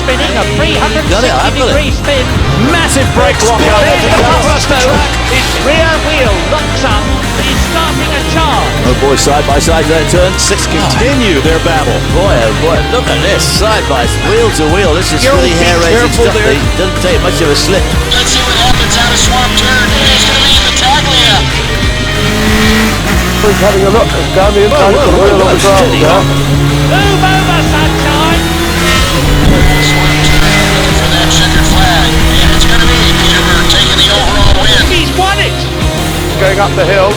spinning, a 360-degree spin. Massive brake lock up. His rear wheel locks up. He's starting a charge. Oh boy, side by side there, turn 6 continue their battle. Boy, oh boy, look at this, side by wheel to wheel. This is really hair racing stuff. It doesn't take much of a slip. Let's see what happens out of Swamp Turn. It's going to be Battaglia. He's having a look down the inside of the wheel on the ground. Move over, sunshine. Swamp Turn looking for that checkered flag. And it's going to be Gingerman taking the overall win. He's won it. Going up the hill.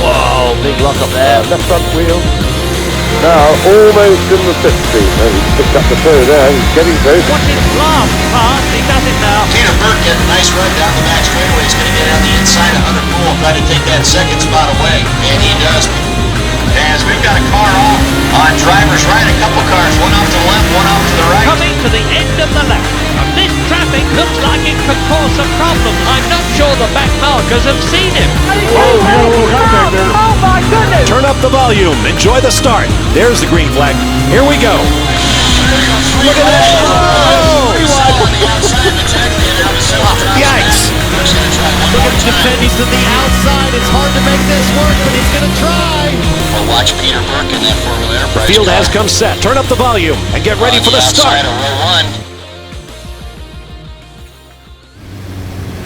Whoa, big lock up there. Left front wheel. Now almost in the 60. He's picked up the toe there. He's getting close. What's his last pass? He does it now. Peter Burke getting a nice run down the back straightaway. He's going to get on the inside of Hunter Poole, try to take that second spot away. And he does. As we've got a car off on driver's right, a couple cars, one off to the left, one off to the right. Coming to the end of the lap. This traffic looks like it could cause some problems. I'm not sure the back markers have seen him. Oh my goodness! Turn up the volume. Enjoy the start. There's the green flag. Here we go. Look at that! Oh! On the outside, Battaglia down to center. Yikes. Look at defending to the outside. It's hard to make this work, but he's going to try. Well, watch Peter Burke in that Formula Enterprise Field car. has come set. Turn up the volume and get ready for the start. Outside of row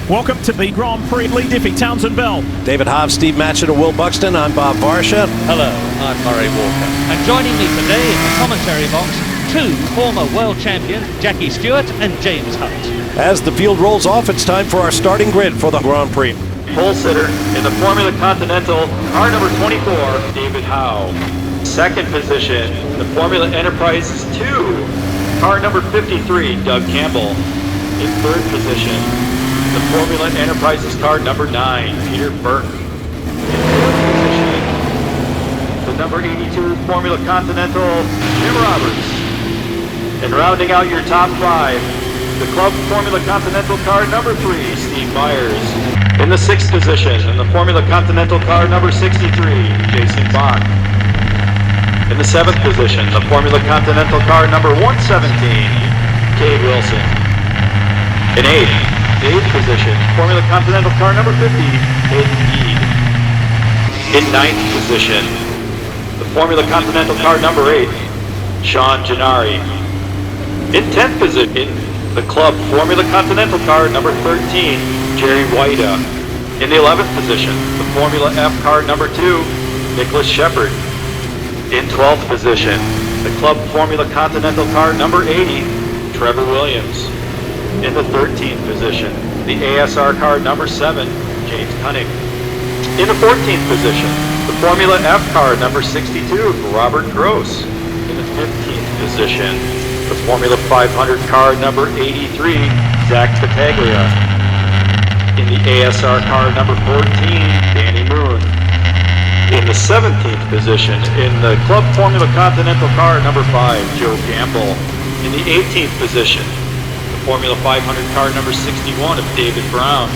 1. Welcome to the Grand Prix Lee Diffie, Townsend Bell. David Hobbs, Steve Matchett, and Will Buxton. I'm Bob Varsha. Hello, I'm Murray Walker. And joining me today in the commentary box, two former world champions, Jackie Stewart and James Hunt. As the field rolls off, it's time for our starting grid for the Grand Prix. Pole sitter in the Formula Continental, car number 24, David Howe. Second position, the Formula Enterprises 2, car number 53, Doug Campbell. In third position, the Formula Enterprises car number 9, Peter Burke. In fourth position, the number 82 Formula Continental, Jim Roberts. And rounding out your top 5, the Club Formula Continental car number 3, Steve Myers. In the sixth position, in the Formula Continental car number 63, Jason Bach. In the seventh position, the Formula Continental car number 117, Cade Wilson. In eighth position, Formula Continental car number 50, Hayden Mead. In ninth position, the Formula Continental car number 8, Sean Gennari. In 10th position, the Club Formula Continental car number 13, Jerry Whita. In the 11th position, the Formula F car number 2, Nicholas Shepard. In 12th position, the Club Formula Continental car number 80, Trevor Williams. In the 13th position, the ASR car number 7, James Cunning. In the 14th position, the Formula F car number 62, Robert Gross. In the 15th position, the Formula 500 car number 83, Zach Battaglia. In the ASR car number 14, Danny Moon. In the 17th position, in the Club Formula Continental car number 5, Joe Campbell. In the 18th position, the Formula 500 car number 61 of David Brown.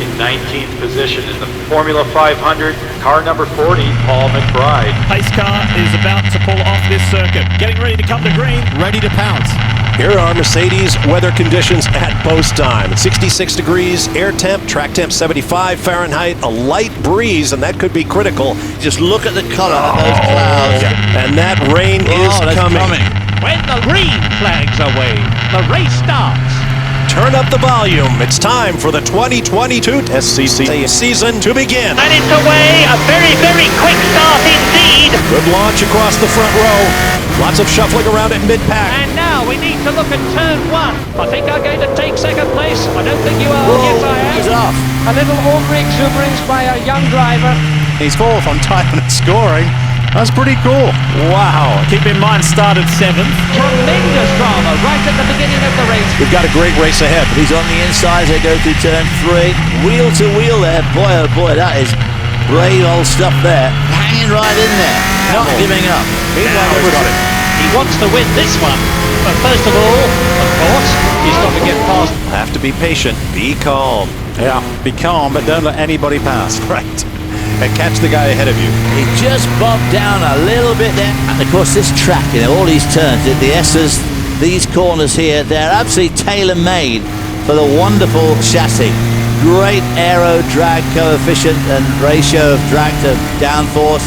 In 19th position, in the Formula 500 car number 40, Paul McBride. Pace car is about to pull off this circuit. Getting ready to come to green. Ready to pounce. Here are Mercedes weather conditions at post time. 66 degrees, air temp, track temp 75 Fahrenheit, a light breeze, and that could be critical. Just look at the color of those clouds. And that rain is coming. When the green flags are waved, the race starts. Turn up the volume. It's time for the 2022 SCCA season to begin. And it's away, a very, very quick start indeed. Good launch across the front row. Lots of shuffling around at mid-pack. And now we need to look at turn 1. I think I'm going to take second place. I don't think you are. Whoa, yes, I am. he's off. A little ordinary exuberance by a young driver. He's fourth on time and scoring. That's pretty cool. Wow. Keep in mind, started 7th. Tremendous drama right at the beginning of the race. We've got a great race ahead. He's on the inside as they go through turn 3. Wheel to wheel there. Boy, oh boy, that is brave old stuff there. Hanging right in there. Not giving up. Meanwhile, he's got it. He wants to win this one. But first of all, of course, he's got to get past. Have to be patient. Be calm. Yeah, be calm, but don't let anybody pass. Right. And catch the guy ahead of you. He just bobbed down a little bit there. And of course, this track, all these turns, the S's, these corners here, they're absolutely tailor-made for the wonderful chassis. Great aero drag coefficient and ratio of drag to downforce.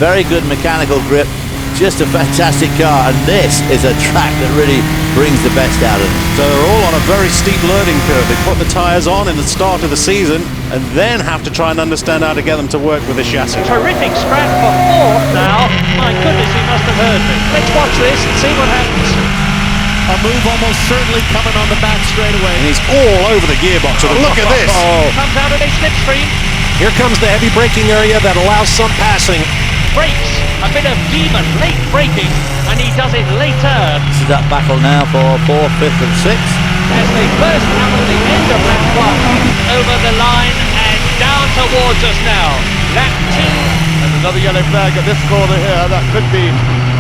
Very good mechanical grip. Just a fantastic car, and this is a track that really brings the best out of it. So they're all on a very steep learning curve. They put the tyres on in the start of the season and then have to try and understand how to get them to work with the chassis. Terrific scrap for fourth now. My goodness, he must have heard me. Let's watch this and see what happens. A move almost certainly coming on the back straight away. And he's all over the gearbox. Look at this. Comes out of a slipstream. Here comes the heavy braking area that allows some passing. Brakes. A bit of demon late braking, and he does it later. This is that battle now for 4th, 5th and 6th. As they burst out of the end of lap 1, over the line and down towards us now. Lap 2. And another yellow flag at this corner here. That could be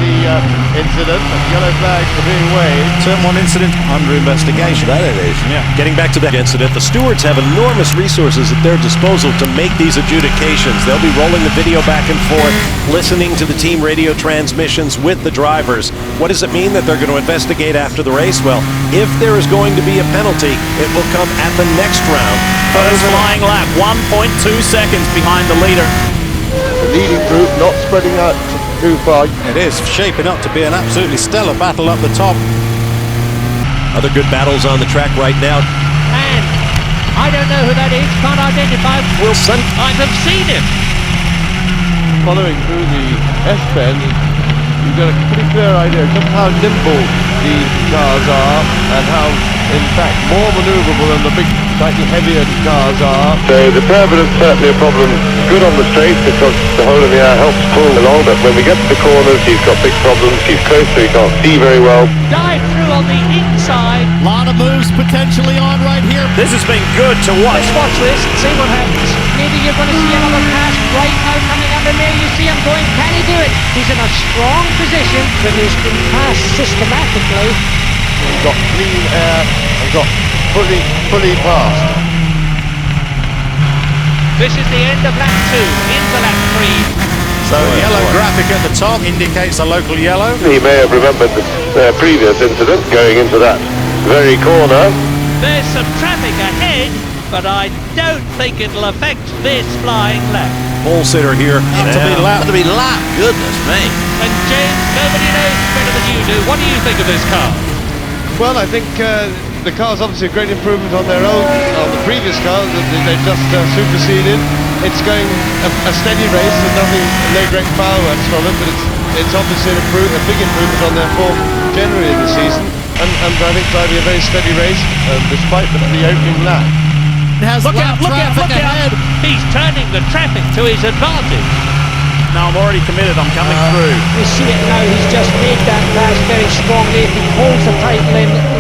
the incident. Yellow flags are being waved. Turn 1 incident under investigation. That it is. Yeah. Getting back to that incident, the stewards have enormous resources at their disposal to make these adjudications. They'll be rolling the video back and forth, listening to the team radio transmissions with the drivers. What does it mean that they're going to investigate after the race? Well, if there is going to be a penalty, it will come at the next round. First flying lap, 1.2 seconds behind the leader. The leading group not spreading out too far. It is shaping up to be an absolutely stellar battle up the top. Other good battles on the track right now. And I don't know who that is, can't identify. Wilson. I have seen him. Following through the S-bend, you've got a pretty clear idea just how nimble the cars are and how, in fact, more manoeuvrable than the big, slightly heavier cars are. So the turbulence certainly a problem. Good on the straight because the hole in the air helps pull along, but when we get to the corners, he's got big problems. He's close, so he can't see very well. Dive through on the inside. A lot of moves potentially on right here. This has been good to watch. Let's watch this and see what happens. Maybe you're going to see another pass right now coming up in there. You see him going. Can he do it? He's in a strong position, but he's been passed systematically. He's got clean air and got fully passed. This is the end of lap 2, into lap 3. So yellow graphic at the top indicates a local yellow. He may have remembered the previous incident going into that very corner. There's some traffic ahead, but I don't think it'll affect this flying lap. Pole sitter here. To be lap, goodness me. And James, nobody knows better than you do. What do you think of this car? Well, I think the car's obviously a great improvement on their own, on the previous car that they've just superseded. It's going a steady race. There's nothing, no great fireworks from it, but it's obviously a big improvement on their form generally in the season. And I think driving a very steady race, despite the opening lap. Look out, ahead. He's turning the traffic to his advantage. No, I'm already committed. I'm coming through. You see it now. He's just made that pass very strongly. If he holds the tight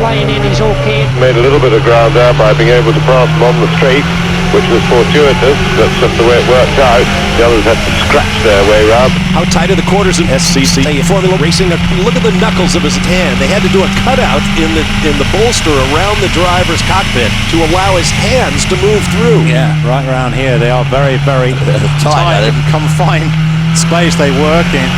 line in, he's okay. Made a little bit of ground there by being able to pass them on the straight, which was fortuitous. That's just the way it worked out. The others had to scratch their way round. How tight are the quarters in SCCA Formula Racing? Look at the knuckles of his hand. They had to do a cutout in the bolster around the driver's cockpit to allow his hands to move through. Yeah, right around here they are very, very tight and confined space they work in.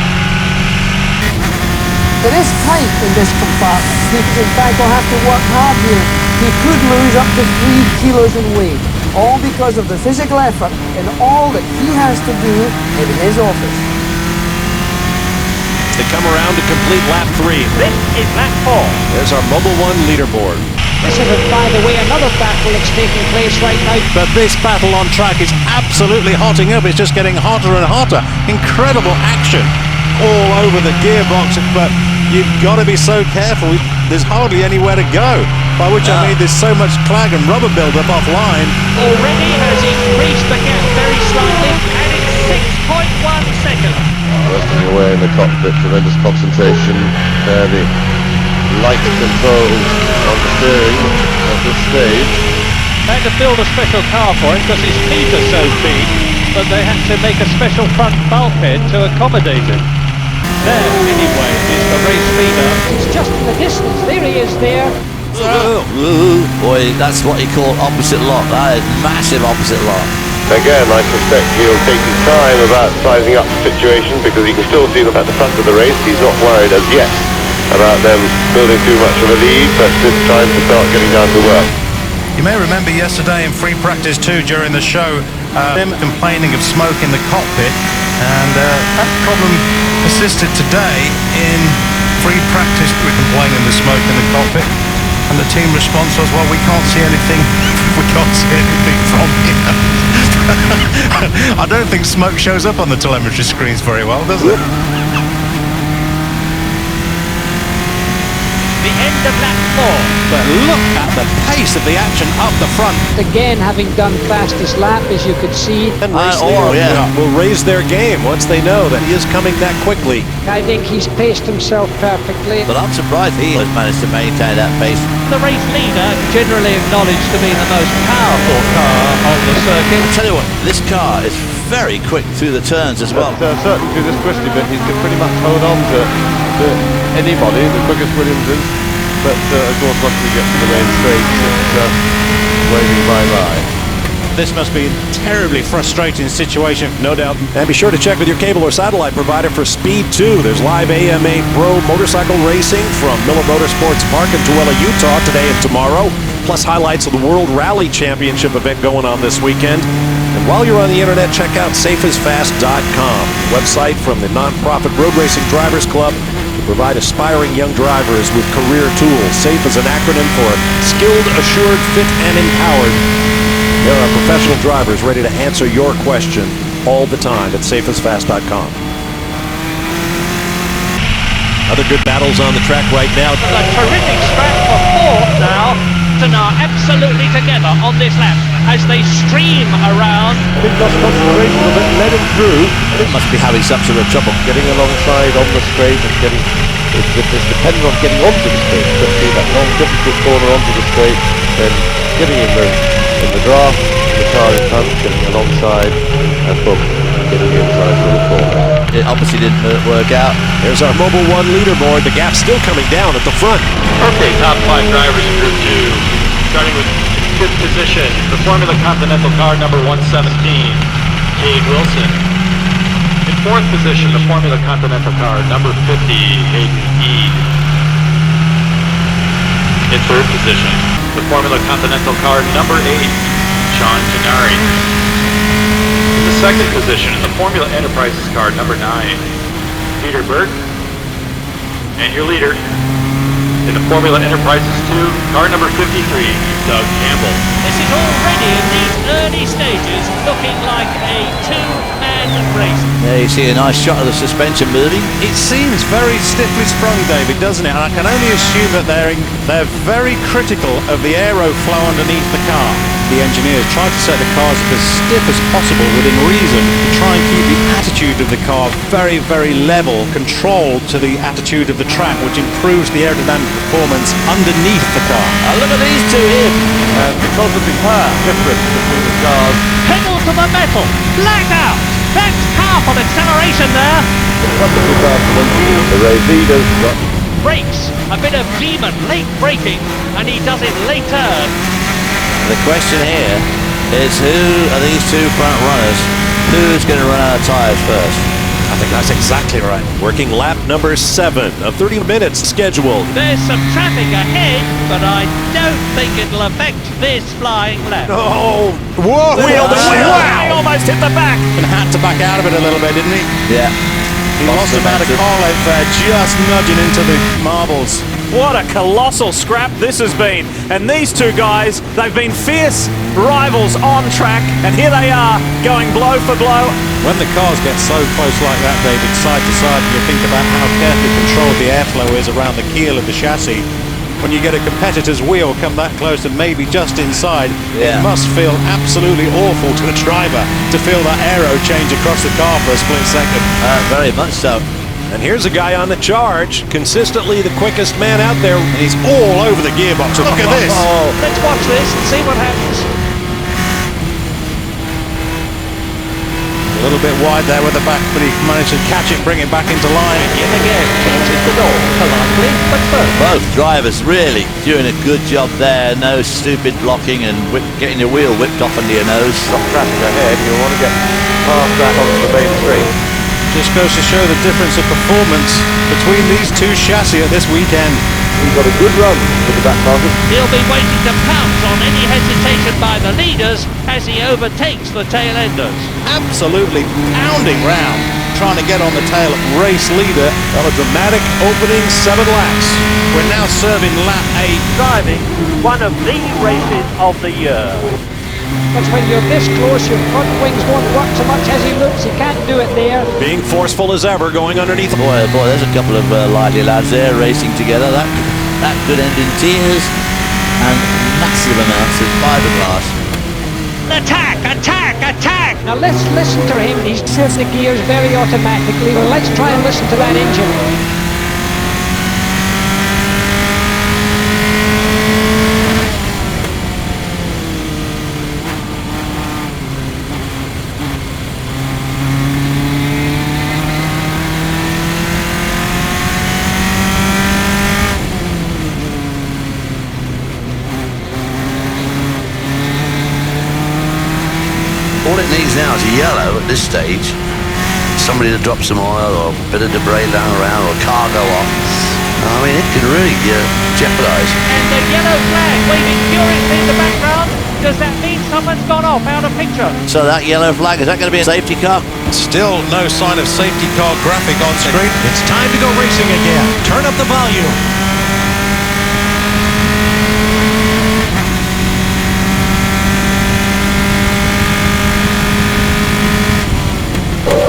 It is tight in this compartment. He, in fact, will have to work hard here. He could lose up to 3 kilos in weight, all because of the physical effort and all that he has to do in his office. They come around to complete lap 3. This is lap 4. There's our Mobile One leaderboard. This is, by the way, another battle that's taking place right now. But this battle on track is absolutely hotting up. It's just getting hotter and hotter. Incredible action all over the gearbox, but you've got to be so careful. There's hardly anywhere to go, by which I mean there's so much clag and rubber build-up offline. Already has increased the gap very slightly, and it's 6.1 seconds. Working away in the cockpit, tremendous concentration. The light controls on the steering of the stage. They had to build a special car for him because his feet are so big, but they had to make a special front bulkhead to accommodate him. There, anyway, is the race leader. It's just in the distance. There he is there. Boy, that's what you call opposite lock. That is massive opposite lock. Again, I suspect he'll take his time about sizing up the situation because he can still see them at the front of the race. He's not worried as yet about them building too much of a lead, but it's time to start getting down to work. You may remember yesterday in free practice 2 during the show, him complaining of smoke in the cockpit, and that problem persisted today in free practice. We're complaining of the smoke in the cockpit, and the team response was, well, we can't see anything. We can't see anything from here. I don't think smoke shows up on the telemetry screens very well, does it? The end of lap 4. But look at the pace of the action up the front. Again, having done fastest lap, as you could see. And race will raise their game once they know that he is coming that quickly. I think he's paced himself perfectly. But I'm surprised he has managed to maintain that pace. The race leader, generally acknowledged to be the most powerful car on the circuit. I'll tell you what, this car is very quick through the turns as well. Certainly through this twisty bit, he can pretty much hold on to anybody, the quickest Williams is. But of course, once we get to the main straight, it's waving bye-bye. This must be a terribly frustrating situation. No doubt. And be sure to check with your cable or satellite provider for Speed 2. There's live AMA Pro motorcycle racing from Miller Motorsports Park in Tooele, Utah today and tomorrow, plus highlights of the World Rally Championship event going on this weekend. And while you're on the internet, check out safeasfast.com, website from the nonprofit Road Racing Drivers Club to provide aspiring young drivers with career tools. SAFE is an acronym for Skilled, Assured, Fit, and Empowered. There are professional drivers ready to answer your question all the time at safeasfast.com. Other good battles on the track right now. A terrific scrap for fourth now. Are absolutely together on this lap as they stream around. I think lost concentration a bit, led him through. It must be having some sort of trouble. Getting alongside on the straight and getting, it's dependent on getting onto the straight, especially that long difficult corner onto the straight, then getting in the draft, the car in front, getting alongside, and boom, getting inside for the corner. It obviously didn't work out. There's our Mobil 1 leaderboard. The gap still coming down at the front. Okay, top 5 drivers in Group 2. Starting with 5th position, the Formula Continental car number 117, Cade Wilson. In 4th position, the Formula Continental car number 50, Hayden Eade. In 3rd position, the Formula Continental car number 8, Sean Gennari. In the 2nd position, the Formula Enterprises car number 9, Peter Burke. And your leader, in the Formula Enterprises 2, car number 53, Doug Campbell. This is already in these early stages looking like a two-man race. There you see a nice shot of the suspension moving. It seems very stiffly sprung, David, doesn't it? And I can only assume that they're very critical of the aeroflow underneath the car. The engineers try to set the cars as stiff as possible within reason to try and keep the attitude of the car very, very level, controlled to the attitude of the track, which improves the aerodynamic performance underneath the car. Look at these two here. And because of the difference between the cars, Pedal to the metal, flat out. That's powerful acceleration there. something was after the race leaders got Brakes, a bit of demon late braking, and he does it later. The question here is, who are these two front runners? Who's going to run out of tyres first? I think that's exactly right. Working lap number 7 of 30 minutes scheduled. There's some traffic ahead, but I don't think it'll affect this flying lap. Oh, whoa, wheeled it. Wow! He almost hit the back. And had to back out of it a little bit, didn't he? Yeah. He lost about a car length there, just nudging into the marbles. What a colossal scrap this has been. And these two guys, they've been fierce rivals on track, and here they are going blow for blow. When the cars get so close like that, David, side to side, and you think about how carefully controlled the airflow is around the keel of the chassis, when you get a competitor's wheel come that close and maybe just inside, Yeah. it must feel absolutely awful to the driver to feel that aero change across the car for a split second. Very much so. And here's a guy on the charge, consistently the quickest man out there. And he's all over the gearbox. Look at this. Oh, Let's watch this and see what happens. A little bit wide there with the back, but he managed to catch it, bring it back into line. Yet again, changes the door, politely but firm. Both drivers really doing a good job there. No stupid blocking and getting your wheel whipped off under your nose. traffic ahead, you want to get past that onto the main straight. Just goes to show the difference of performance between these two chassis at this weekend. He's got a good run with the back market. He'll be waiting to pounce on any hesitation by the leaders as he overtakes the tail enders. Absolutely pounding round, trying to get on the tail of race leader. Well, a dramatic opening 7 laps. We're now serving lap 8. Driving one of the races of the year. But when you're this close, your front wings won't work so much as he looks. He can't do it there. Being forceful as ever, going underneath. Boy, there's a couple of lively lads there racing together. That could end in tears and massive amounts of fiberglass. Attack! Attack! Attack! Now let's listen to him. He's shifts the gears very automatically. Well, let's try and listen to that engine. All it needs now is a yellow at this stage. Somebody to drop some oil or a bit of debris down around or a car go off. I mean, it can really jeopardise. And the yellow flag waving furiously in the background. Does that mean someone's gone off out of picture? So that yellow flag, is that going to be a safety car? Still no sign of safety car graphic on screen. It's time to go racing again. Turn up the volume.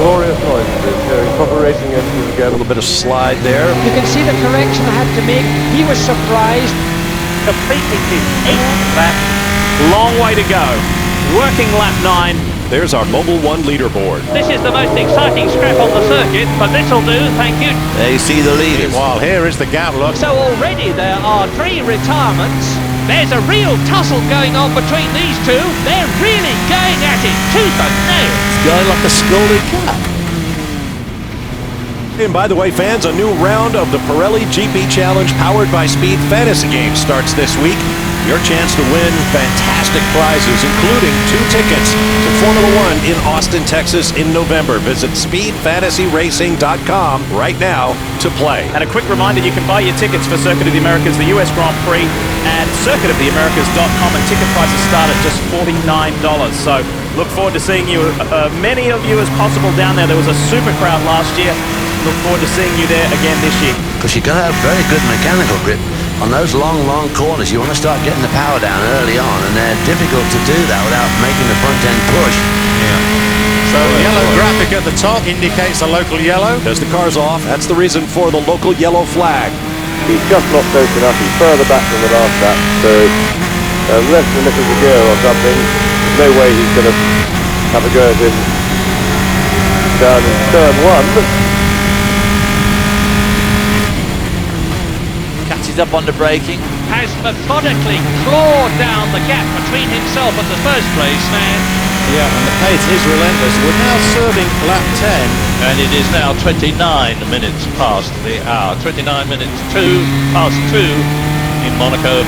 Glorious noises, hearing proper racing engines again. A little bit of slide there. You can see the correction I had to make. He was surprised. Completing his 8th lap. Long way to go. Working lap 9. There's our Mobile One leaderboard. This is the most exciting scrap on the circuit, but this'll do, thank you. There you see the leaders. While here is the gap look. So already there are 3 retirements. There's a real tussle going on between these two. They're really going at it, tooth and nail. It's going like a scolded cat. And by the way, fans, a new round of the Pirelli GP Challenge powered by Speed Fantasy Games starts this week. Your chance to win fantastic prizes, including 2 tickets to Formula One in Austin, Texas in November. Visit speedfantasyracing.com right now to play. And a quick reminder, you can buy your tickets for Circuit of the Americas, the US Grand Prix, at circuitoftheamericas.com, and ticket prices start at just $49. So look forward to seeing you, many of you as possible down there. There was a super crowd last year. Look forward to seeing you there again this year. Because you've got to have very good mechanical grip. On those long corners, you want to start getting the power down early on, and they're difficult to do that without making the front end push. So the yellow graphic at the top indicates a local yellow. As the car's off, that's the reason for the local yellow flag. He's just not close enough. He's further back than the last lap, so less than a little to go or something. There's no way he's going to have a go at him down in turn 1. Catches up on the braking. Has methodically clawed down the gap between himself and the first place man. Yeah, and the pace is relentless. We're now serving lap 10. And it is now 29 minutes past the hour. 29 minutes past 2 in Monaco.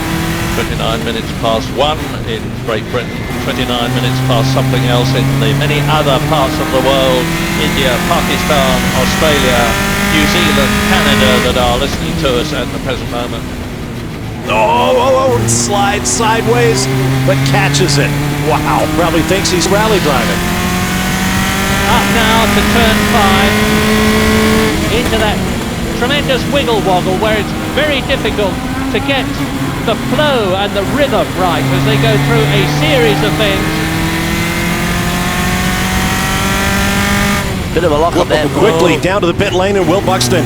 29 minutes past 1 in Great Britain. 29 minutes past something else in the many other parts of the world. India, Pakistan, Australia, New Zealand, Canada that are listening to us at the present moment. Oh, slides sideways, but catches it. Wow, probably thinks he's rally driving. Up now to turn 5. Into that tremendous wiggle woggle where it's very difficult to get the flow and the rhythm right as they go through a series of bends. Bit of a lock up there. Quickly down to the pit lane and Will Buxton.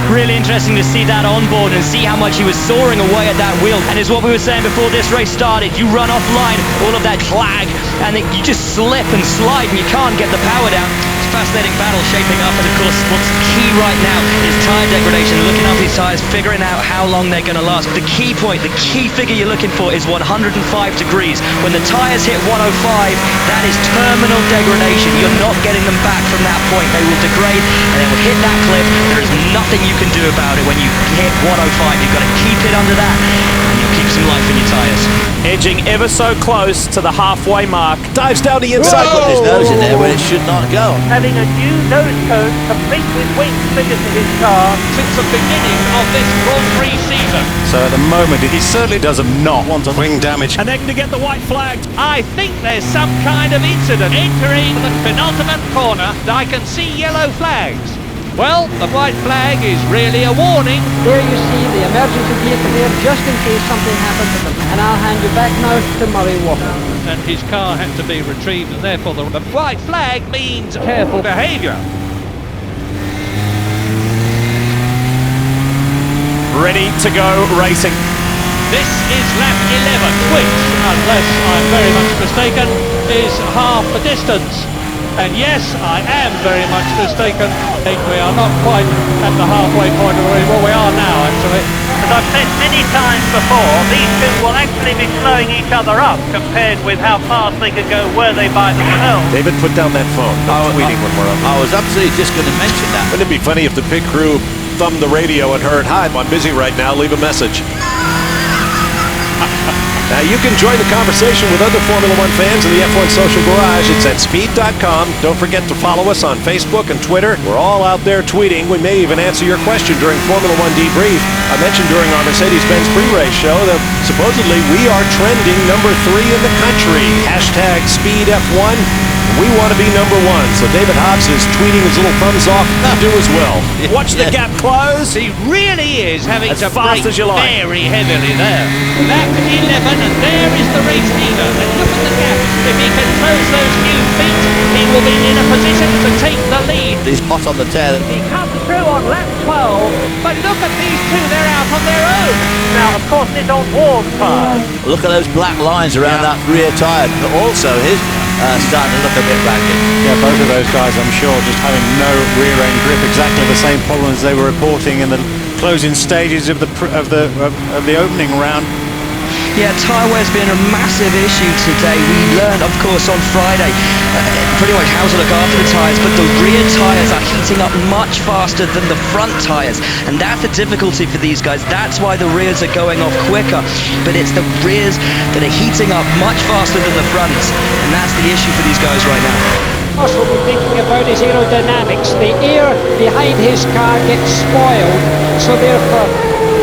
Really interesting to see that on board and see how much he was soaring away at that wheel. And it's what we were saying before this race started. You run offline, all of that flag, and you just slip and slide and you can't get the power down. It's a fascinating battle shaping up, and of course what's key right now is tyre degradation, looking up these tyres, figuring out how long they're going to last. The key point, the key figure you're looking for is 105 degrees. When the tyres hit 105, that is terminal degradation. You're not getting them back from that point. They will degrade and they will hit that cliff. There is nothing you can do about it. When you hit 105, you've got to keep it under that and you'll keep some life in your tyres. Edging ever so close to the halfway mark. Dives down the inside. Put his nose in there where it should not go. And unveiling a new nose cone complete with wings fitted to his car since the beginning of this Grand Prix season. So at the moment, he certainly does not want to wing damage. And they're going to get the white flagged. I think there's some kind of incident entering the penultimate corner. I can see yellow flags. Well, the white flag is really a warning. There you see the emergency vehicle there, just in case something happens to them. And I'll hand you back now to Murray Walker. And his car had to be retrieved, and therefore the white flag means careful behaviour. Ready to go racing. This is lap 11, which, unless I'm very much mistaken, is half the distance. And yes, I am very much mistaken. We are not quite at the halfway point of the race. Well, we are now, actually. As I've said many times before, these two will actually be slowing each other up compared with how fast they could go were they by themselves. David, put down that phone. No tweeting when we're up. I was absolutely just going to mention that. Wouldn't it be funny if the pit crew thumbed the radio and heard, "Hi, I'm busy right now, leave a message." Now you can join the conversation with other Formula One fans in the F1 Social Garage. It's at speed.com. Don't forget to follow us on Facebook and Twitter. We're all out there tweeting. We may even answer your question during Formula One Debrief. I mentioned during our Mercedes-Benz pre-race show that supposedly we are trending number 3 in the country. Hashtag SpeedF1. We want to be number 1. So David Hobbs is tweeting his little thumbs off. Do as well. Watch the gap close. He really is having As to fast brake as you like. very heavily there. Lap 11, and there is the race leader. And look at the gap. If he can close those few feet, he will be in a position to take the lead. He's hot on the tail. He comes through on lap 12, but look at these two, they're out on their own. Now, of course, this on warm tyres. Look at those black lines around that rear tyre. Also, his starting to look a bit ragged. Yeah, both of those guys, I'm sure, just having no rear end grip. Exactly the same problems they were reporting in the closing stages of the opening round. Yeah, tyre wear's been a massive issue today. We learned, of course, on Friday pretty much how to look after the tyres, but the rear tyres are heating up much faster than the front tyres, and that's a difficulty for these guys. That's why the rears are going off quicker, but it's the rears that are heating up much faster than the fronts, and that's the issue for these guys right now. Ross will be thinking about his aerodynamics. The air behind his car gets spoiled, so therefore,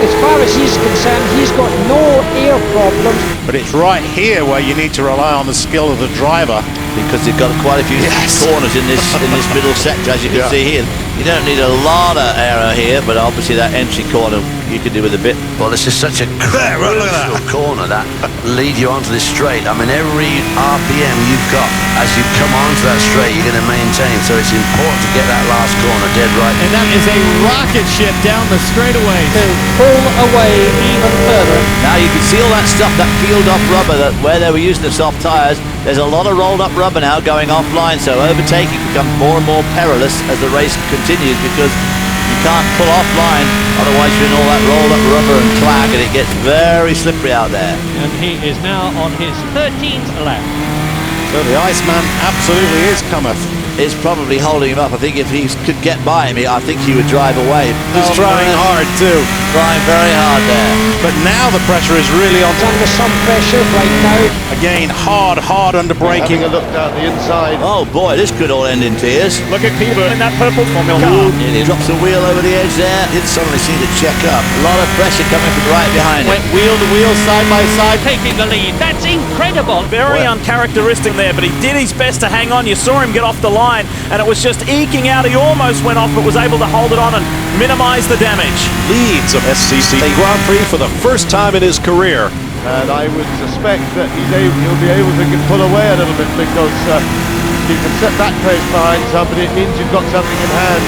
as far as he's concerned, he's got no air problems. But it's right here where you need to rely on the skill of the driver. Because they've got quite a few corners in this middle sector, as you can see here. You don't need a lot of aero here, but obviously that entry corner you can do with a bit. Well, this is such a crucial corner that lead you onto this straight. I mean, every RPM you've got as you come onto that straight, you're going to maintain. So it's important to get that last corner dead right. And that is a rocket ship down the straightaway. To pull away even further. Now you can see all that stuff, that peeled off rubber, that where they were using the soft tyres. There's a lot of rolled up rubber now going offline, so overtaking becomes more and more perilous as the race continues, because you can't pull offline, otherwise you're in all that rolled up rubber and clag, and it gets very slippery out there. And he is now on his 13th lap. So the Iceman absolutely is cometh. It's probably holding him up. I think if he could get by him, I think he would drive away. He's trying hard too. Trying very hard there. But now the pressure is really on. He's under some pressure right now. Again, hard under braking. Having a look down the inside. Oh boy, this could all end in tears. Look at Keeper in that purple Formula Ooh, he drops a wheel over the edge there. It suddenly seemed to check up. A lot of pressure coming from right behind him. Went wheel to wheel, side by side. Taking the lead, that's incredible. Very uncharacteristic there, but he did his best to hang on. You saw him get off the line, and it was just eking out. He almost went off, but was able to hold it on and minimize the damage. Leads of SCCA Grand Prix for the first time in his career. And I would suspect that he'll be able to pull away a little bit, because you can set that pace behind somebody. It means you've got something in hand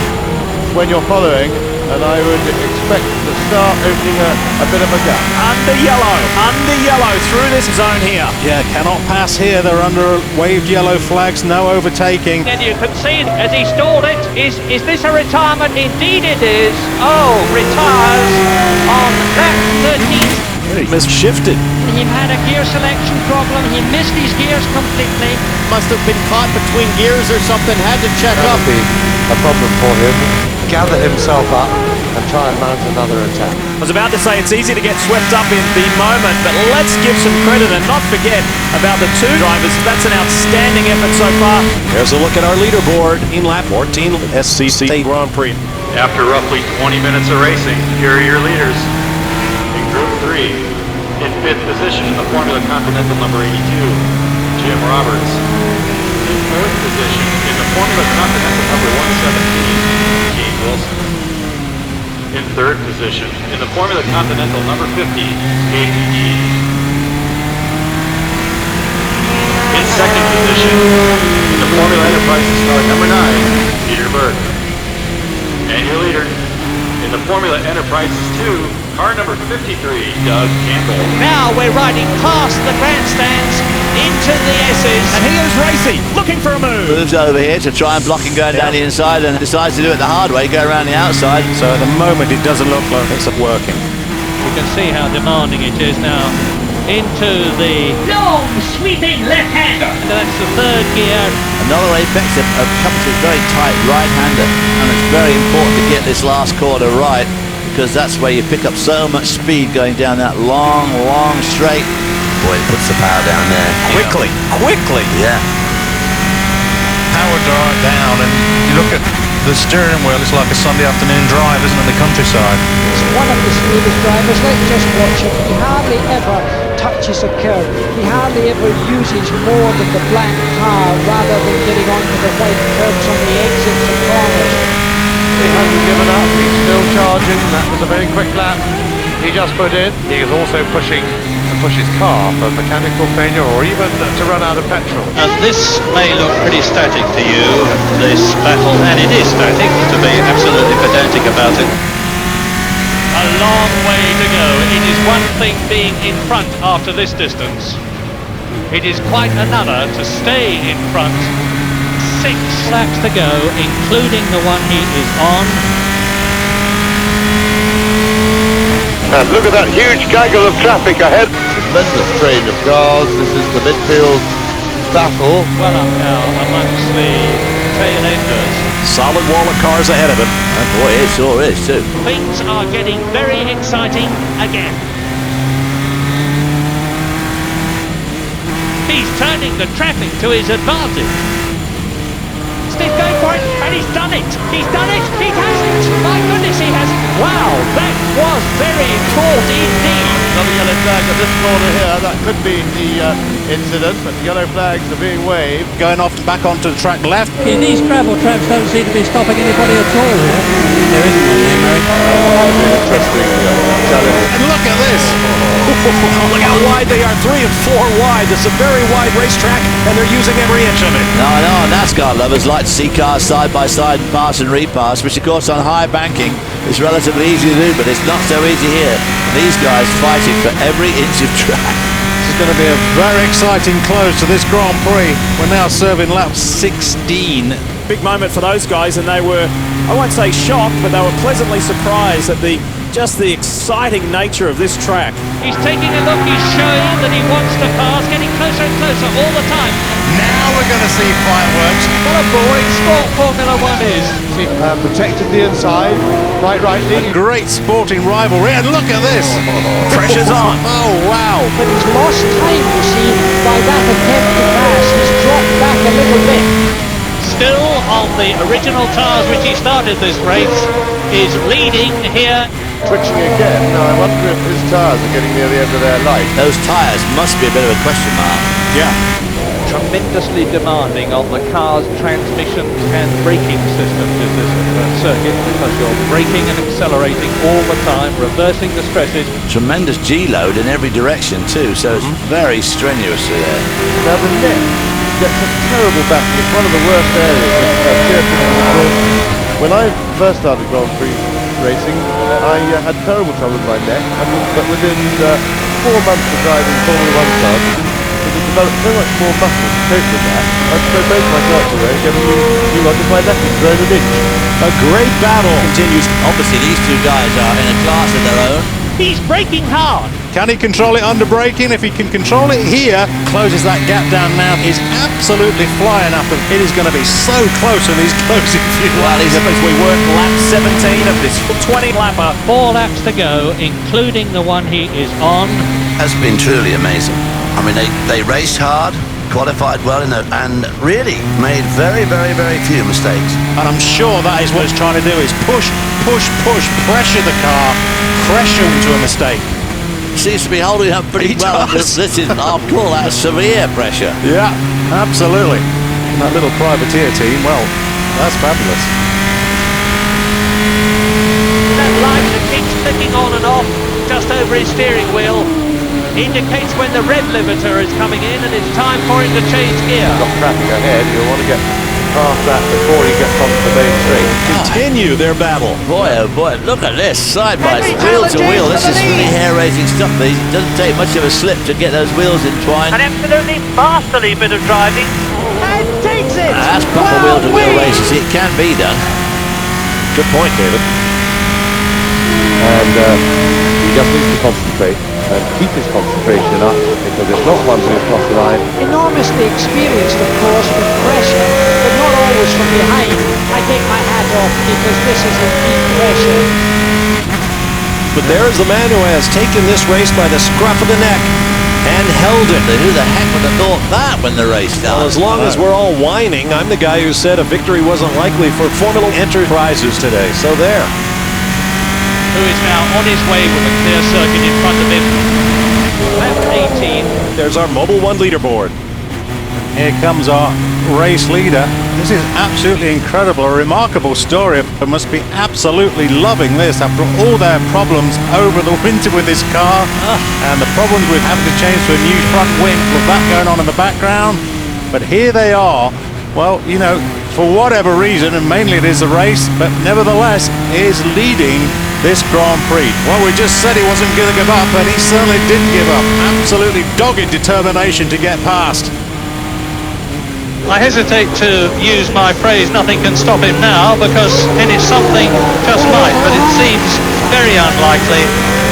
when you're following, and I would expect to start opening a bit of a gap. Under yellow through this zone here. Yeah, cannot pass here. They're under waved yellow flags, no overtaking. And you can see as he stalled it, is this a retirement? Indeed it is. Oh, retires on lap 13. He misshifted. He had a gear selection problem. He missed his gears completely. Must have been caught between gears or something. Had to check up. That'll be a problem for him. Gather himself up. and try and mount another attack. I was about to say it's easy to get swept up in the moment, but let's give some credit and not forget about the two drivers. That's an outstanding effort so far. Here's a look at our leaderboard in lap 14 SCCA Grand Prix. After roughly 20 minutes of racing, here are your leaders. In Group 3, in 5th position in the Formula Continental number 82, Jim Roberts. In 4th position in the Formula Continental number 117, Keith Wilson. In 3rd position in the Formula Continental number 50, Casey G. In 2nd position in the Formula Enterprises car number 9, Peter Berg. And your leader in the Formula Enterprises 2, car number 53, Doug Campbell. Now we're riding past the grandstands into the S's. And here's Racy looking for a move. Moves over here to try and block him going down the inside and decides to do it the hard way, go around the outside. So at the moment it doesn't look like it's working. You can see how demanding it is now. Into the long sweeping left-hander. And that's the 3rd gear. Another apex of comes with very tight right-hander, and it's very important to get this last quarter right, because that's where you pick up so much speed going down that long straight. Boy, it puts the power down there. Quickly. Yeah. Power dart down, and you look at the steering wheel, it's like a Sunday afternoon drive, isn't it, in the countryside? It's one of the smoothest drivers. Let's just watch him. He hardly ever touches a curve. He hardly ever uses more than the black tar rather than getting onto the white curves on the exits and corners. He hasn't given up, he's still charging. That was a very quick lap he just put in. He is also pushing to push his car for mechanical failure or even to run out of petrol. And this may look pretty static to you, this battle, and it is static, to be absolutely pedantic about it. A long way to go. It is one thing being in front after this distance. It is quite another to stay in front. 6 laps to go, including the one he is on. And look at that huge gaggle of traffic ahead. Tremendous train of cars. This is the midfield battle. Well up now amongst the tail enders. Solid wall of cars ahead of him. Oh boy, it sure is too. Things are getting very exciting again. He's turning the traffic to his advantage. Steve going for it, and he's done it! He's done it! He has it! My goodness, he has! Wow, that was very taut indeed! Another yellow flag at this corner here. That could be the incident, but yellow flags are being waved. Going off back onto the track left. Yeah, these gravel traps don't seem to be stopping anybody at all here. There isn't one here, Mary. Interesting challenge. And look at this. Look how wide they are, 3 and 4 wide. This is a very wide racetrack, and they're using every inch of it. No, NASCAR lovers like to see cars side by side and pass and repass, which of course on high banking is relatively easy to do, but it's not so easy here. These guys fighting for every inch of track. This is going to be a very exciting close to this Grand Prix. We're now serving lap 16. Big moment for those guys, and they were, I won't say shocked, but they were pleasantly surprised at just the exciting nature of this track. He's taking a look, he's showing that he wants to pass, getting closer and closer all the time. Now we're going to see fireworks. What a boring sport Formula 1 is. Protected the inside, quite rightly. Great sporting rivalry, and look at this. Pressure's on. Oh, wow. But he's lost time, you see, by that attempt to pass. He's dropped back a little bit. Still on the original tires which he started this race, is leading here. Twitching again. Now I wonder if his tyres are getting near the end of their life. Those tyres must be a bit of a question mark. Yeah. Tremendously demanding on the car's transmissions and braking systems in this circuit, because you're braking and accelerating all the time, reversing the stresses. Tremendous G-load in every direction too, so it's very strenuous there. Now the neck gets a terrible backing. It's one of the worst areas. When I first started Grand Prix racing, I had terrible trouble with my neck, but within 4 months of driving Formula 1 cars, it developed so much more muscle to cope with that. I throw both my shorts away and get a new one because my neck has grown an inch. A great battle continues. Obviously these two guys are in a class of their own. He's braking hard. Can he control it under braking? If he can control it here, closes that gap down now. He's absolutely flying up, and it is going to be so close in these closing few Well, laps. as we work lap 17 of this 20 lapper. 4 laps to go, including the one he is on. Has been truly amazing. I mean, they raced hard, qualified well, and really made very, very, very few mistakes. And I'm sure that is what he's trying to do, is push, pressure the car, pressure into a mistake. Seems to be holding up pretty well. This is, I'll call that severe pressure. Yeah, absolutely. And that little privateer team, well, that's fabulous. That light that keeps clicking on and off just over his steering wheel indicates when the red limiter is coming in and it's time for him to change gear. Got traffic ahead, you'll want to get past that before he gets onto the main straight. Continue their battle. Boy, oh boy, look at this, side by wheel to wheel. This is really hair-raising stuff. It doesn't take much of a slip to get those wheels entwined. An absolutely masterly bit of driving. And takes it! That's proper wheel-to-wheel races. It can be done. Good point, David. And he just needs to concentrate and keep his concentration up, because it's not one to across the line. Enormously experienced, of course, with pressure, but not always from behind. I take my hat off because this is indeed pressure. But there is the man who has taken this race by the scruff of the neck and held it. Who the heck would have thought that when the race started? Well, as long as we're all whining, I'm the guy who said a victory wasn't likely for Formula Enterprises today. So there. Who is now on his way with a clear circuit in front of him. Lap 18. There's our Mobil 1 leaderboard. Here comes our race leader. This is absolutely incredible, a remarkable story. I must be absolutely loving this after all their problems over the winter with this car and the problems with having to change to a new front wing with that going on in the background. But here they are. Well, you know, for whatever reason, and mainly it is a race, but nevertheless is leading this Grand Prix. Well, we just said he wasn't going to give up, and he certainly didn't give up. Absolutely dogged determination to get past. I hesitate to use my phrase, nothing can stop him now, because any something just might, but it seems very unlikely.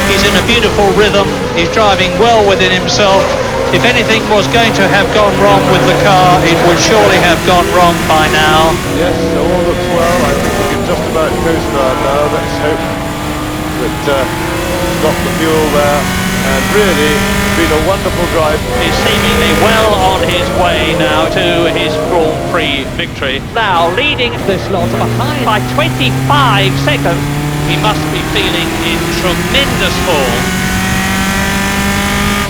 He's in a beautiful rhythm, he's driving well within himself. If anything was going to have gone wrong with the car, it would surely have gone wrong by now. Yes, all looks well. I think we can just about coast guard now. Let's hope that got the fuel there. And really, it's been a wonderful drive. He's seemingly well on his way now to his Grand Prix victory. Now leading this lot behind by 25 seconds. He must be feeling in tremendous form.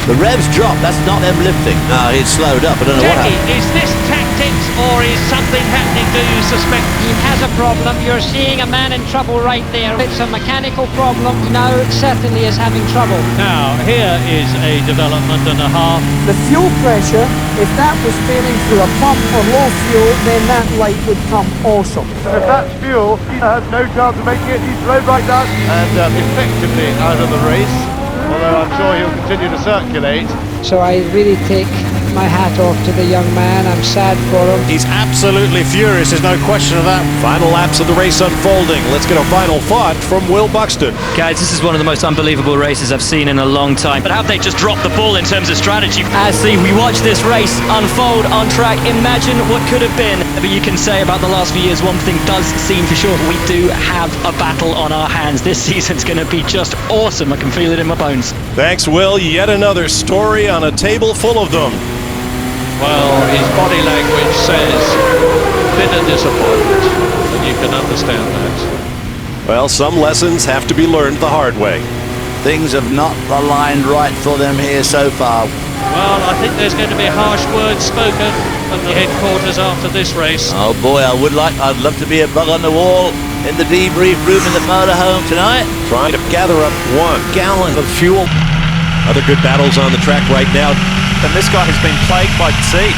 The revs drop, that's not them lifting. No, he's slowed up, I don't know what Jackie, happened. is this tactics or is something happening, do you suspect? He has a problem. You're seeing a man in trouble right there. It's a mechanical problem. No, it certainly is having trouble. Now, here is a development and a half. The fuel pressure, if that was failing through a pump or low fuel, then that light would come also. If that's fuel, he has no chance of making it. He's slowed right down and effectively out of the race. Although I'm sure he'll continue to circulate. So I really take my hat off to the young man. I'm sad for him. He's absolutely furious, there's no question of that. Final laps of the race unfolding. Let's get a final thought from Will Buxton. Guys, this is one of the most unbelievable races I've seen in a long time. But have they just dropped the ball in terms of strategy? As we watch this race unfold on track, imagine what could have been. But you can say about the last few years, one thing does seem for sure. We do have a battle on our hands. This season's going to be just awesome. I can feel it in my bones. Thanks, Will. Yet another story on a table full of them. Well, his body language says bitter disappointment, and you can understand that. Well, some lessons have to be learned the hard way. Things have not aligned right for them here so far. Well, I think there's going to be harsh words spoken at the headquarters after this race. Oh boy, I'd love to be a bug on the wall in the debrief room in the motorhome tonight. Trying to gather up 1 gallon of fuel. Other good battles on the track right now. And this guy has been plagued by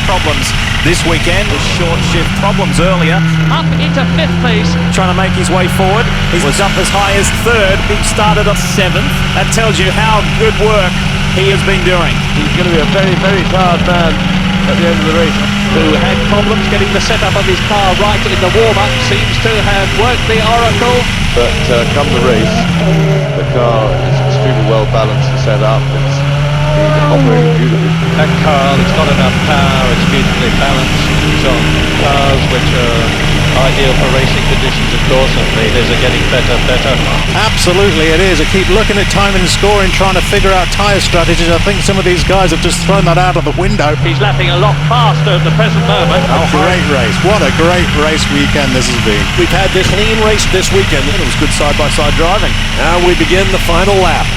problems this weekend with short shift problems earlier. Up into 5th place. Trying to make his way forward. He was up as high as 3rd. He started at 7th. That tells you how good work he has been doing. He's going to be a very, very tired man at the end of the race. Who had problems getting the setup of his car right in the warm-up, seems to have worked the oracle. But come the race, the car is extremely well balanced and set up. It's operating beautifully. That car, it's not enough power, it's beautifully balanced. It's on cars which are ideal for racing conditions, of course, and leaders are getting better. Absolutely it is. I keep looking at timing and scoring, trying to figure out tyre strategies. I think some of these guys have just thrown that out of the window. He's lapping a lot faster at the present moment. A great race. What a great race weekend this has been. We've had this lean race this weekend. It was good side-by-side driving. Now we begin the final lap.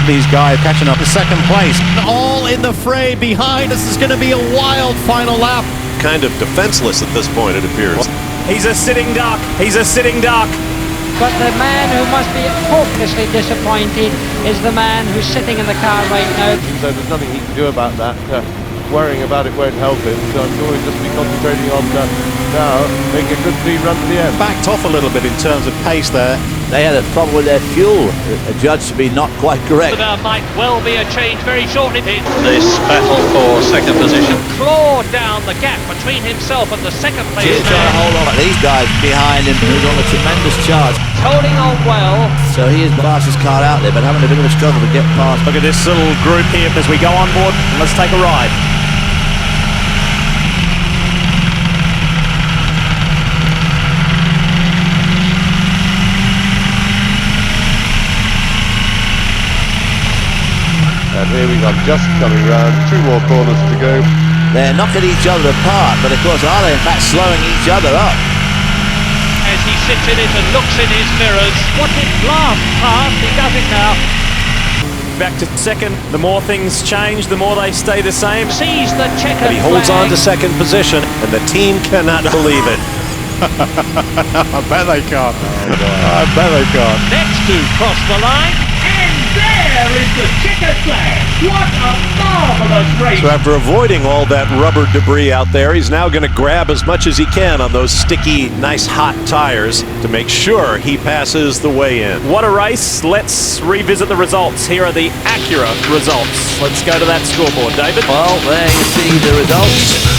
These guys catching up to second place. All in the fray behind us is going to be a wild final lap. Kind of defenseless at this point, it appears. He's a sitting duck. He's a sitting duck. But the man who must be hopelessly disappointed is the man who's sitting in the car right now. So there's nothing he can do about that. Worrying about it won't help him, so I'm sure he'll just be concentrating on now making a good clean run to the end. Backed off a little bit in terms of pace there. They had a problem with their fuel, judged to be not quite correct. There might well be a change very shortly. In this battle for second position, clawed down the gap between himself and the second place. He's trying to hold on. These guys behind him, who's on a tremendous charge. Holding on well. So he is the fastest car out there, but having a bit of a struggle to get past. Look at this little group here as we go on board and let's take a ride. And here we go, just coming round, 2 more corners to go. They're knocking each other apart, but of course are they in fact slowing each other up? As he sits in it and looks in his mirrors, what did last past, he does it now. Back to second. The more things change, the more they stay the same. Sees the checkered But he holds flag. on to second position, and the team cannot believe it. I bet they can't. I bet they can't. Next to cross the line. There is the checkered flag. What a marvelous race. So after avoiding all that rubber debris out there, he's now going to grab as much as he can on those sticky, nice hot tires to make sure he passes the weigh-in. What a race. Let's revisit the results. Here are the Acura results. Let's go to that scoreboard, David. Well, there you see the results.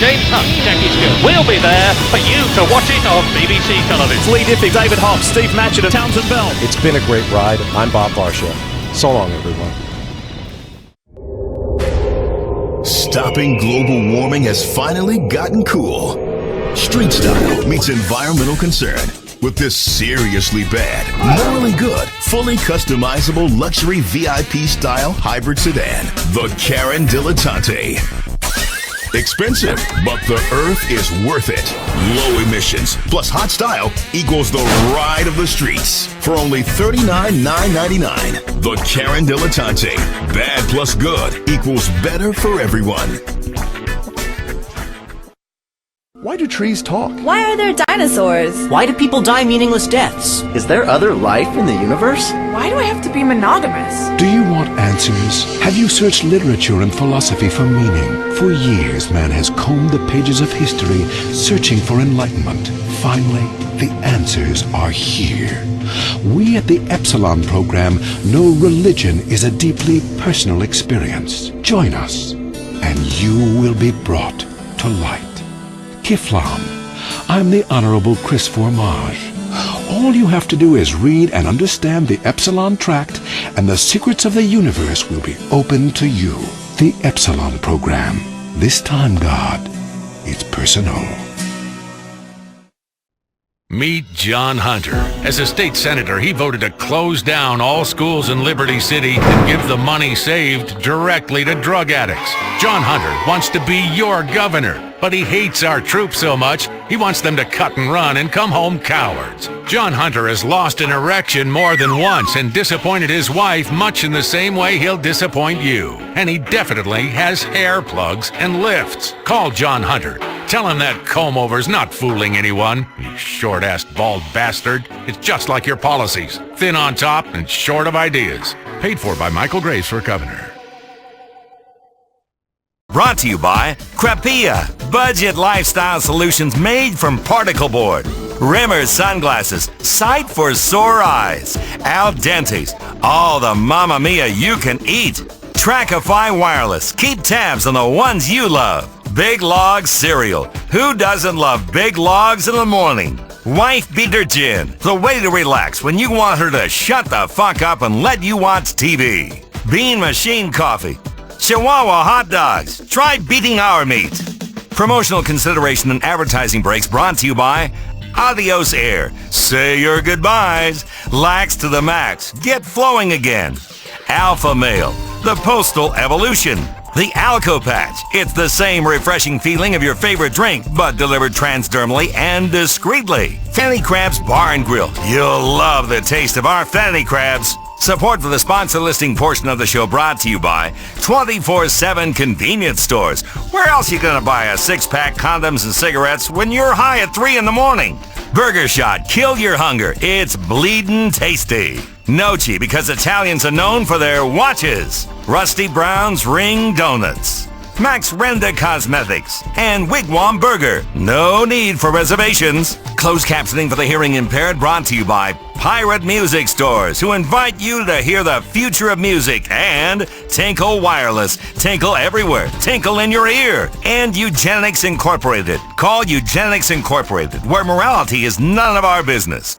James Hunt, Jackie Stewart will be there for you to watch it on BBC television. Lee Diffie, David Hobbs, Steve Matchett and Townsend Bell. It's been a great ride. I'm Bob Varsha. So long, everyone. Stopping global warming has finally gotten cool. Street style meets environmental concern with this seriously bad, morally good, fully customizable luxury VIP style hybrid sedan, the Karen Dilettante. Expensive, but the Earth is worth it. Low emissions plus hot style equals the ride of the streets. For only $39,999. The Karen Dilettante. Bad plus good equals better for everyone. Why do trees talk? Why are there dinosaurs? Why do people die meaningless deaths? Is there other life in the universe? Why do I have to be monogamous? Do you want answers? Have you searched literature and philosophy for meaning? For years, man has combed the pages of history, searching for enlightenment. Finally, the answers are here. We at the Epsilon program know religion is a deeply personal experience. Join us, and you will be brought to light. Kiflam. I'm the Honorable Chris Formage. All you have to do is read and understand the Epsilon Tract, and the secrets of the universe will be open to you. The Epsilon program. This time, God, it's personal. Meet John Hunter. As a state senator, he voted to close down all schools in Liberty City and give the money saved directly to drug addicts. John Hunter wants to be your governor, but he hates our troops so much, he wants them to cut and run and come home cowards. John Hunter has lost an erection more than once and disappointed his wife much in the same way he'll disappoint you. And he definitely has hair plugs and lifts. Call John Hunter. Tell him that comb-over's not fooling anyone, you short-assed bald bastard. It's just like your policies. Thin on top and short of ideas. Paid for by Michael Graves for governor. Brought to you by Crapia, budget lifestyle solutions made from particle board. Rimmer sunglasses, sight for sore eyes. Al Dente's, all the Mamma Mia you can eat. Trackify Wireless, keep tabs on the ones you love. Big Log Cereal, who doesn't love big logs in the morning? Wife Beater Gin, the way to relax when you want her to shut the fuck up and let you watch TV. Bean Machine Coffee. Chihuahua Hot Dogs, try beating our meat. Promotional consideration and advertising breaks brought to you by Adios Air. Say your goodbyes. Lax to the max. Get flowing again. Alpha Male, the postal evolution. The Alco Patch. It's the same refreshing feeling of your favorite drink, but delivered transdermally and discreetly. Fanny Crab's Bar and Grill. You'll love the taste of our Fanny Crabs. Support for the sponsor listing portion of the show brought to you by 24/7 Convenience Stores. Where else you gonna buy a 6-pack condoms and cigarettes when you're high at 3 in the morning? Burger Shot, kill your hunger. It's bleedin' tasty. Noci, because Italians are known for their watches. Rusty Brown's Ring Donuts. Max Renda Cosmetics, and Wigwam Burger. No need for reservations. Closed captioning for the hearing impaired brought to you by Pirate Music Stores, who invite you to hear the future of music, and Tinkle Wireless. Tinkle everywhere. Tinkle in your ear. And Eugenics Incorporated. Call Eugenics Incorporated, where morality is none of our business.